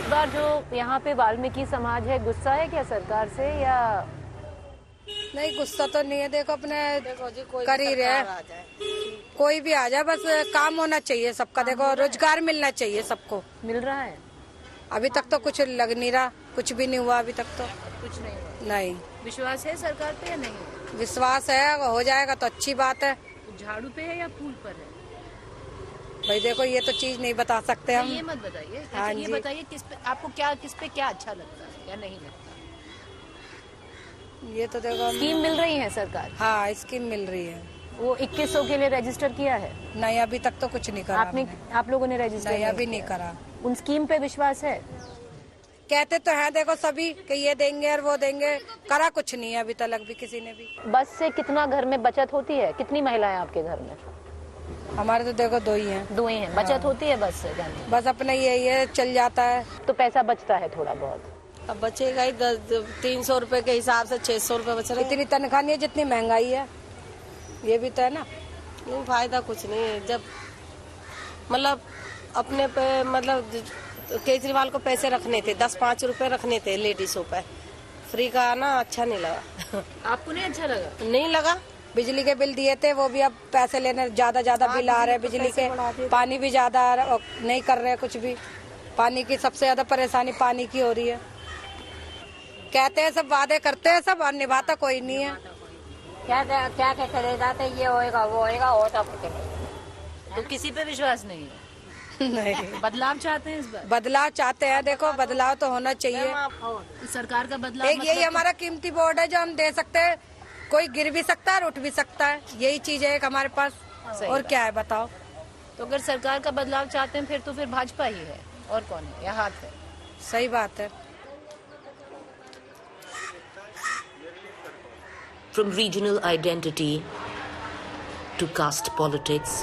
इस बार जो यहाँ पे वाल्मीकि समाज है, गुस्सा है क्या सरकार से या नहीं? गुस्सा तो नहीं है। देखो अपने कर ही रहे, कोई भी आ जाए, बस काम होना चाहिए सबका। देखो रोजगार मिलना चाहिए सबको। मिल रहा है? अभी तक तो कुछ लग नहीं रहा, कुछ भी नहीं हुआ अभी तक तो। कुछ नहीं हुआ। नहीं। विश्वास है सरकार पे या नहीं? विश्वास है, हो जाएगा तो अच्छी बात है। झाड़ू पे है या फूल पर है? भाई देखो ये तो चीज नहीं बता सकते हम। ये मत बताइए। हाँ ये जी। बताइए किस पे क्या अच्छा लगता है या नहीं लगता? ये तो देखो स्कीम मिल रही है सरकार? हाँ, स्कीम मिल रही है। वो 2100 के लिए रजिस्टर किया है? नहीं, अभी तक तो कुछ नहीं करा। आप लोगों ने रजिस्टर नहीं, अभी नहीं करा। उन स्कीम पे विश्वास है? कहते तो है देखो सभी कि ये देंगे और वो देंगे, करा कुछ नहीं है अभी तक भी किसी ने भी। बस से कितना घर में बचत होती है? कितनी महिलाएं आपके घर में? हमारे तो देखो दो ही हैं। दो ही हैं। बचत होती है बस से? बस अपना ये चल जाता है तो पैसा बचता है थोड़ा बहुत? अब बचेगा ही 300 रुपए के हिसाब से 600 रुपए बच रहे। इतनी तनख्वाह नहीं है जितनी महंगाई है, ये भी तो है ना। नहीं, फायदा कुछ नहीं है। जब मतलब अपने पे मतलब केजरीवाल को पैसे रखने थे, 10-5 रुपए रखने थे लेडीजों पे, फ्री का ना अच्छा नहीं लगा। आपको नहीं अच्छा लगा? नहीं लगा। बिजली के बिल दिए थे, वो भी अब पैसे लेने ज्यादा बिल आ रहे हैं बिजली के। पानी भी ज्यादा आ रहा, नहीं कर रहे कुछ भी। पानी की सबसे ज्यादा परेशानी पानी की हो रही है। कहते हैं सब, वादे करते हैं सब और निभाता कोई नहीं है। क्या चले जाते, ये होएगा वो होएगा, होता कुछ नहीं। तो किसी पे विश्वास नहीं है? नहीं। बदलाव चाहते हैं इस बार? बदलाव चाहते हैं, देखो बदलाव तो होना चाहिए। सरकार का बदलाव एक यही हमारा कीमती वोट है जो हम दे सकते हैं। कोई गिर भी सकता है और उठ भी सकता है, यही चीज है एक हमारे पास। और क्या है बताओ? तो अगर सरकार का बदलाव चाहते हैं फिर तो फिर भाजपा ही है, और कौन है? या हाथ है? सही बात है। From regional identity to caste politics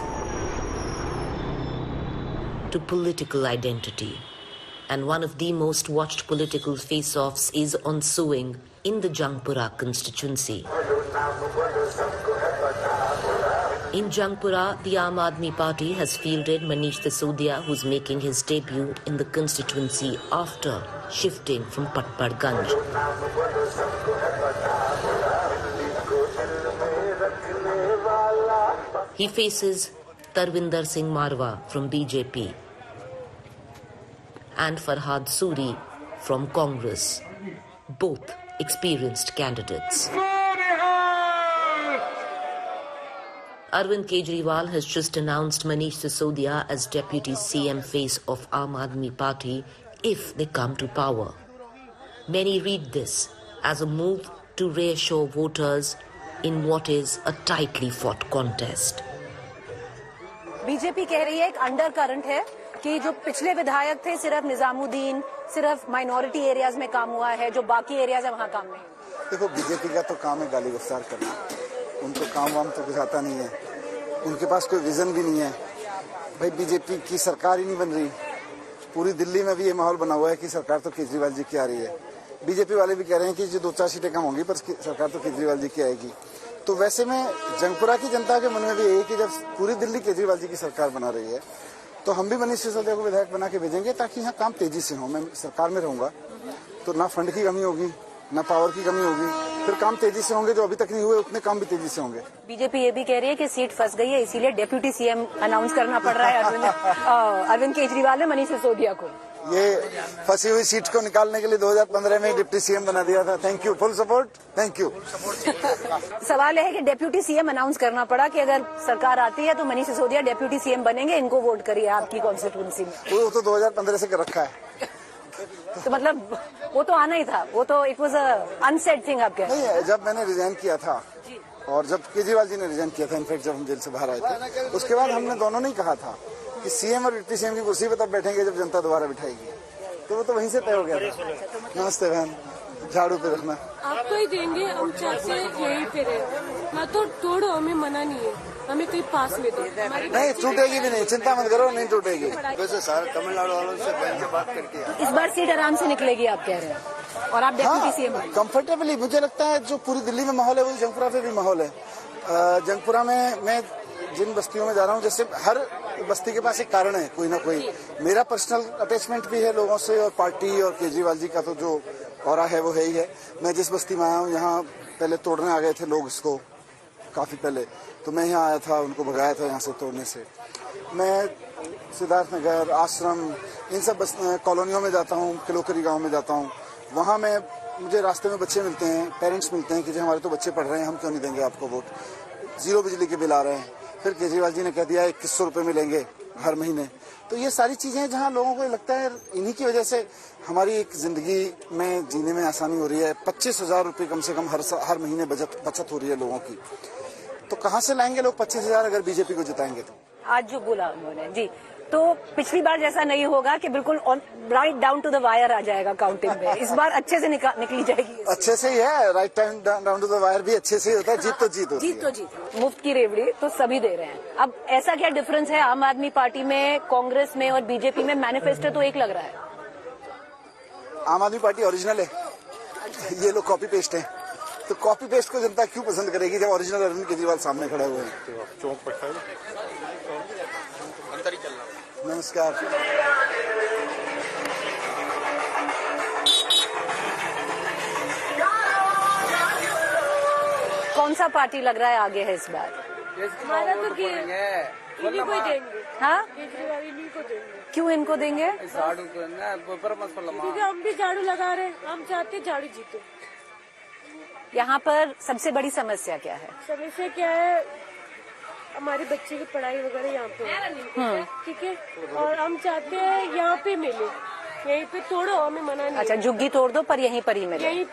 to political identity. And one of the most watched political face-offs is ensuing in the Jangpura constituency. In Jangpura, the Aam Aadmi Party has fielded Manish Sisodia, who's making his debut in the constituency after shifting from Patparganj. He faces Tarvinder Singh Marwa from BJP and Farhad Suri from Congress, both experienced candidates. Arvind Kejriwal has just announced Manish Sisodia as Deputy CM face of Aam Aadmi Party if they come to power. Many read this as a move to reassure voters in what is a tightly fought contest. BJP कह रही है एक under current है कि जो पिछले विधायक थे सिर्फ निजामुद्दीन, सिर्फ माइनॉरिटी एरियाज में काम हुआ है, जो बाकी एरियाज है वहाँ काम नहीं। देखो बीजेपी का तो काम है गाली गुफ्तार करना, उनको काम वाम तो कुछ आता नहीं है, उनके पास कोई विजन भी नहीं है। भाई बीजेपी की सरकार ही नहीं बन रही। पूरी दिल्ली में भी ये माहौल बना हुआ है कि सरकार तो केजरीवाल जी की आ रही है। बीजेपी वाले भी कह रहे हैं कि जो 2-4 सीटें कम होंगी पर सरकार तो केजरीवाल जी की आएगी। तो वैसे में जंगपुरा की जनता के मन में भी यही कि जब पूरी दिल्ली केजरीवाल जी की सरकार बना रही है तो हम भी मनीष सिसोदिया को विधायक बना के भेजेंगे ताकि यहाँ काम तेजी से हो। मैं सरकार में रहूंगा तो ना फंड की कमी होगी, ना पावर की कमी होगी, फिर काम तेजी से होंगे। जो अभी तक नहीं हुए उतने काम भी तेजी से होंगे। बीजेपी ये भी कह रही है कि सीट फंस गई है, इसीलिए डेप्यूटी सीएम अनाउंस करना पड़ रहा है अरविंद केजरीवाल ने मनीष सिसोदिया को। ये फंसी हुई सीट को निकालने के लिए 2015 में डिप्टी सीएम बना दिया था। Thank you, full support, thank you. सवाल है कि डेप्यूटी सीएम अनाउंस करना पड़ा कि अगर सरकार आती है तो मनीष सिसोदिया डेप्यूटी सीएम बनेंगे, इनको वोट करिए आपकी कॉन्स्टिट्यूंसी में। वो तो 2015 से कर रखा है। तो मतलब वो तो आना ही था, वो तो it was a unsaid thing. आप कह रहे हैं? नहीं, जब मैंने रिजाइन किया था और जब केजरीवाल जी ने रिजाइन किया था, इनफैक्ट जब हम जेल से बाहर आए थे, उसके बाद हमने दोनों ने कहा था कि सीएम और डिप्टी सीएम की कुर्सी पर तब बैठेंगे जब जनता दोबारा बिठाएगी। तो वो तो वहीं से तय हो गया था। नमस्ते बहन, झाड़ू पे रखना आपको ही देंगे, हम चाहते यही पे रहे। ना तो तोड़ो, हमें मना नहीं है, हमें कहीं पास में दो। नहीं टूटेगी भी नहीं, चिंता मत करो, नहीं टूटेगी। वैसे सारे तमिलनाडु वालों से बैठ के बात करके इस बार सीट आराम से निकलेगी आप कह रहे हैं, और आप डेप्यूटी सीएम कंफर्टेबली। मुझे लगता है जो पूरी दिल्ली में माहौल है वही जंगपुरा पे भी माहौल है। जंगपुरा में मैं जिन बस्तियों में जा रहा हूँ, जैसे हर बस्ती के पास एक कारण है, कोई ना कोई। मेरा पर्सनल अटैचमेंट भी है लोगों से, और पार्टी और केजरीवाल जी का तो जो ऑरा है वो है ही है। मैं जिस बस्ती में आया हूँ, यहाँ पहले तोड़ने आ गए थे लोग इसको काफी पहले, तो मैं यहाँ आया था, उनको भगाया था यहाँ से तोड़ने से। मैं सिद्धार्थ नगर, आश्रम, इन सब कॉलोनियों में जाता हूँ, किलोकरी गांव में जाता हूँ। वहाँ मुझे रास्ते में बच्चे मिलते हैं, पेरेंट्स मिलते हैं कि जी हमारे तो बच्चे पढ़ रहे हैं, हम क्यों नहीं देंगे आपको वोट, 0 बिजली के बिल आ रहे हैं। फिर केजरीवाल जी ने कह दिया 2100 रुपये मिलेंगे हर महीने। तो ये सारी चीजें जहाँ लोगों को लगता है इन्हीं की वजह से हमारी एक जिंदगी में जीने में आसानी हो रही है। 25,000 रुपये कम से कम हर महीने बचत हो रही है लोगों की। तो कहाँ से लाएंगे लोग 25,000 अगर बीजेपी को जिताएंगे तो? आज जो बोला उन्होंने जी, तो पिछली बार जैसा नहीं होगा कि बिल्कुल right down to the wire आ जाएगा काउंटिंग में। इस बार अच्छे से निकली जाएगी। अच्छे से ही है, right time down to the wire भी अच्छे से ही होता है। जीत तो जीत होती है। जीत तो जीत। मुफ्त की रेवड़ी तो सभी दे रहे हैं। अब ऐसा क्या डिफरेंस है आम आदमी पार्टी में, कांग्रेस में और बीजेपी में? मैनिफेस्टो तो एक लग रहा है। आम आदमी पार्टी ओरिजिनल है, ये लोग कॉपी पेस्ट है। तो कॉपी पेस्ट को जनता क्यों पसंद करेगी जब ओरिजिनल अरविंद केजरीवाल सामने खड़े हुए हैं? चौक पर नमस्कार। कौन सा पार्टी लग रहा है आगे है इस बार? हमारा तो इन्हीं को देंगे। हाँ, केजरीवाल इन्हीं को देंगे। क्यों इनको देंगे? क्योंकि हम भी झाड़ू लगा रहे हैं, हम चाहते हैं झाड़ू जीते। यहाँ पर सबसे बड़ी समस्या क्या है? समस्या क्या है? हमारे बच्चे की पढ़ाई वगैरह यहाँ पे, ठीक है, और हम चाहते हैं यहाँ पे मिले, यहीं पे तोड़ो, हमें मना नहीं। अच्छा, झुग्गी तोड़ दो पर यहीं पर ही मिले, यहीं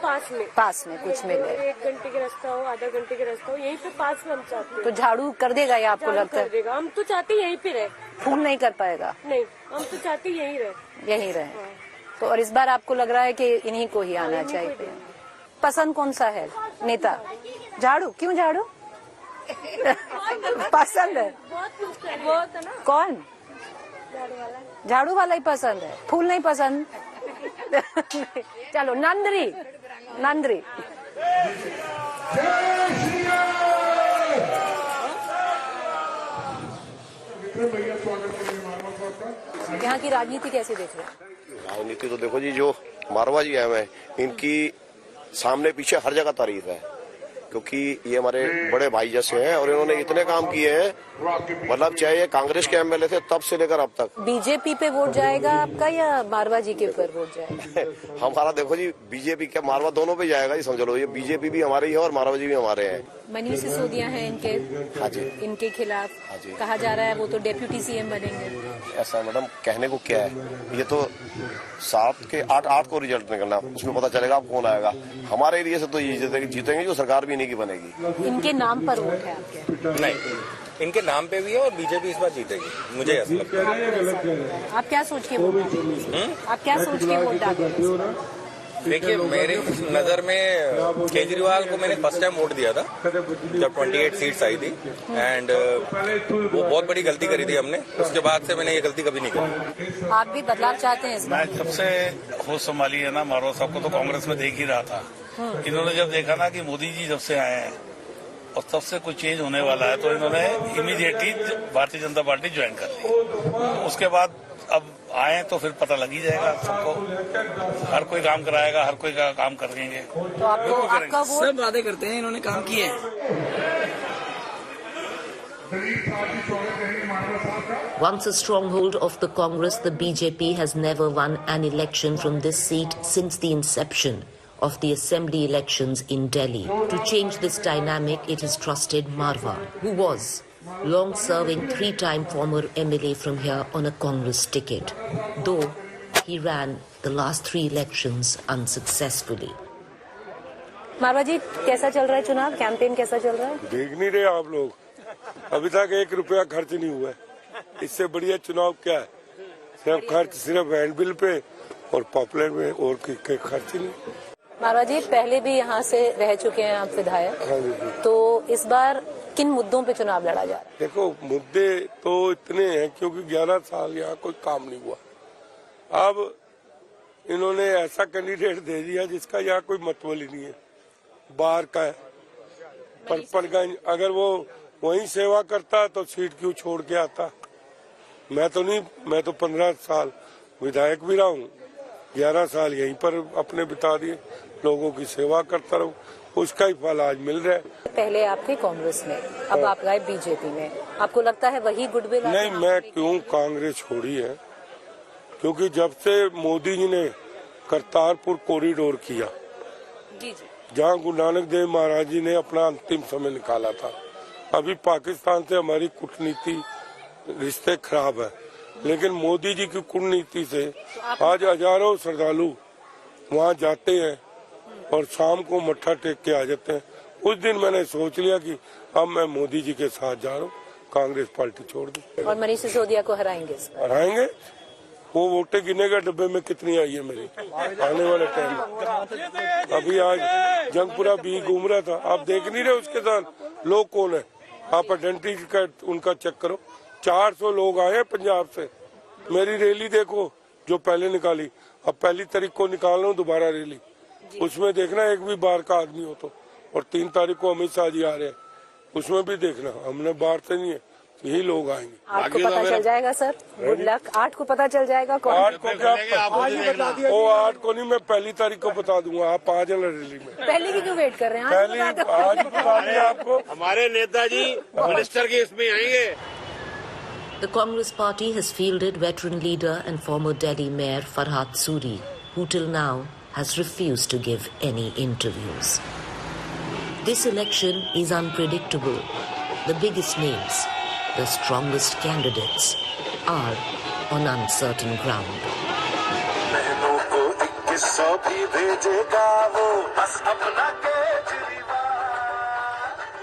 पास में कुछ मिले। 1 घंटे का रास्ता हो, आधा घंटे का रास्ता हो, यहीं पे पास में हम चाहते हैं। तो झाड़ू कर देगा या आपको लगता है? कर देगा। हम तो चाहते यहीं पे रहे। फूल नहीं कर पाएगा? नहीं, हम तो चाहते यहीं रहे। तो और इस बार आपको लग रहा है कि इन्हीं को ही आना चाहिए। पसंद कौन सा है नेता? झाड़ू? क्यों झाड़ू पसंद है? बहुत है ना। कौन? झाड़ू वाला ही पसंद है, फूल नहीं पसंद? चलो नंदरी। यहाँ की राजनीति कैसे देख रहे हैं? राजनीति तो देखो जी, जो मारवा जी आए हैं इनकी सामने पीछे हर जगह तारीफ है, क्योंकि ये हमारे बड़े भाई जैसे हैं और इन्होंने इतने काम किए हैं, मतलब चाहे ये कांग्रेस के एमएलए थे तब से लेकर अब तक। बीजेपी पे वोट जाएगा आपका या मारवा जी के ऊपर वोट जाएगा? हमारा देखो जी, बीजेपी क्या मारवा दोनों पे जाएगा जी, समझ लो। ये बीजेपी भी हमारी है और मारवा जी भी हमारे हैं। मनीष सिसोदिया है इनके, हाँ जी, इनके खिलाफ कहा जा रहा है वो तो डेप्यूटी सीएम बनेंगे। ऐसा मैडम कहने को क्या है, ये तो 7 के 8 को रिजल्ट निकलना, उसमें पता चलेगा अब कौन आएगा। हमारे एरिया से तो ये जीतेंगे जो सरकार भी इन्हीं की बनेगी। इनके नाम पर वोट है आपके? नहीं, इनके नाम पे भी है और बीजेपी इस बार जीतेगी, मुझे ऐसा लगता है। आप क्या सोच के वोट डालेंगे? आप क्या सोच के वोट डालेंगे? देखिए, मेरे नजर में केजरीवाल को मैंने फर्स्ट टाइम वोट दिया था जब 28 सीट्स आई थी, एंड वो बहुत बड़ी गलती करी थी हमने। उसके बाद से मैंने ये गलती कभी नहीं करी। आप भी बदलाव चाहते हैं? मैं सबसे होश संभाली है ना, मारवा साहब को तो कांग्रेस में देख ही रहा था। इन्होंने जब देखा ना कि मोदी जी जब से आए हैं और तब से कुछ चेंज होने वाला है, तो इन्होंने immediately Bharatiya Janata party join कर ली। उसके बाद अब आए तो फिर पता लग ही जाएगा सबको, हर कोई काम कराएगा, हर कोई का काम करेंगे। तो आपका वोट? सब वादे करते हैं, इन्होंने काम किए हैं। Once a stronghold of the Congress, the BJP has never won an election from this seat since the inception of the assembly elections in Delhi. To change this dynamic, it has trusted Marwa, who was long-serving 3-time former MLA from here on a Congress ticket, though he ran the last 3 elections unsuccessfully. मारवा जी, कैसा चल रहा है चुनाव? Campaign कैसा चल रहा है? देख नहीं रहे आप लोग, अभी तक 1 रुपया खर्च नहीं हुआ है। इससे बढ़िया चुनाव क्या है? सिर्फ खर्च सिर्फ हैंडबिल पे और पॉपुलर में, और खर्च नहीं। मारवा जी, पहले भी यहाँ से रह चुके हैं आप विधायक। हाँ जी। तो इस बार किन मुद्दों पे चुनाव लड़ा जा रहा है? देखो, मुद्दे तो इतने हैं क्योंकि 11 साल यहाँ कोई काम नहीं हुआ। अब इन्होंने ऐसा कैंडिडेट दे दिया जिसका यहाँ कोई मतलब ही नहीं है, बाहर का है, परपरगंज। अगर वो वहीं सेवा करता तो सीट क्यों छोड़ के आता? मैं तो नहीं, मैं तो 15 साल विधायक भी रहा हूँ, 11 साल यहीं पर अपने बिता दिए, लोगों की सेवा करता रहूँ, उसका ही फल आज मिल रहा है। पहले आप थे कांग्रेस में, अब आप गए बीजेपी में, आपको लगता है वही गुडविल? नहीं, मैं क्यों कांग्रेस छोड़ी है, क्योंकि जब से मोदी जी ने करतारपुर कॉरिडोर किया, जहाँ गुरु नानक देव महाराज जी ने अपना अंतिम समय निकाला था, अभी पाकिस्तान से हमारी कूटनीति रिश्ते खराब है, लेकिन मोदी जी की कूटनीति से आज हजारों श्रद्धालु वहाँ जाते हैं और शाम को मत्था टेक के आ जाते हैं। उस दिन मैंने सोच लिया कि अब मैं मोदी जी के साथ जा रहा हूँ, कांग्रेस पार्टी छोड़ दूं। और मनीष सिसोदिया को हराएंगे? हराएंगे। वो वोटें गिनेगा डब्बे में कितनी आई है मेरी आने वाले टाइम में। अभी आज जंगपुरा भी घूम रहा था, आप देख नहीं रहे उसके साथ लोग कौन है? आप आइडेंटिटी कार्ड उनका चेक करो। 400 लोग आए हैं पंजाब से। मेरी रैली देखो जो पहले निकाली, अब 1 तारीख को निकाल रहा हूँ दोबारा रैली, उसमें देखना एक भी बाहर का आदमी हो तो। और 3 तारीख को अमित शाह जी आ रहे हैं, उसमें भी देखना हमने बाहर से नहीं है, यही लोग आएंगे। 8 को पता चल जाएगा सर, गुड लक। 8 को पता चल जाएगा कौन? 8 को क्या? वो 8 को नहीं, मैं 1 तारीख को बता दूंगा। आप आ जाना रैली में। पहले की क्यों वेट कर रहे हैं? पहले आज बता दिया आपको। हमारे नेताजी मिनिस्टर के इसमें आएंगे। The Congress party has fielded veteran leader and former Delhi Mayor Farhad Suri, who till now has refused to give any interviews. This election is unpredictable. The biggest names, the strongest candidates, are on uncertain ground.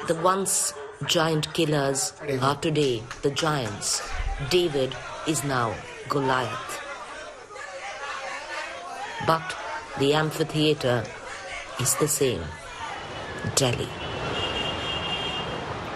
The once giant killers are today the giants. David is now Goliath. But the amphitheater is the same. Delhi.